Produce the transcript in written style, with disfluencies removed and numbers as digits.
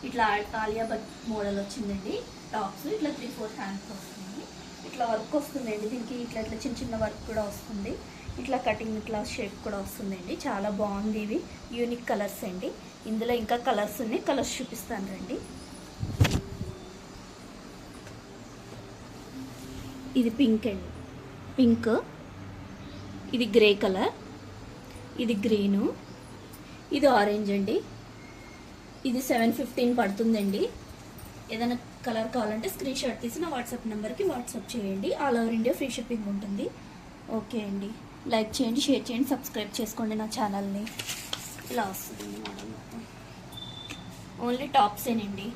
ఇట్లా ఆలియా భట్ మోడల్ వచ్చిందండి. టాప్స్ ఇట్లా 3-4 హ్యాండ్స్ వస్తుంది. ఇట్లా వర్క్ వస్తుందండి దీనికి. ఇట్లా ఇట్లా చిన్న చిన్న వర్క్ కూడా వస్తుంది. ఇట్లా కటింగ్ ఇట్లా షేప్ కూడా వస్తుందండి. చాలా బాగుంది. ఇవి యూనిక్ కలర్స్ అండి. ఇందులో ఇంకా కలర్స్ ఉన్నాయి. కలర్స్ చూపిస్తాను రండి. ఇది పింక్ అండి, పింక్. ఇది గ్రే కలర్, ఇది గ్రీను, ఇది ఆరెంజ్ అండి. ఇది 715 పడుతుందండి. ఏదైనా కలర్ కావాలంటే స్క్రీన్ షాట్ తీసి నా వాట్సాప్ నెంబర్కి వాట్సాప్ చేయండి. All over India free shipping ఉంటుంది. ఓకే అండి, లైక్ చేయండి, షేర్ చేయండి, సబ్స్క్రైబ్ చేసుకోండి నా ఛానల్ని. ఇలా వస్తుంది మోడల్ మొత్తం. ఓన్లీ టాప్సేనండి.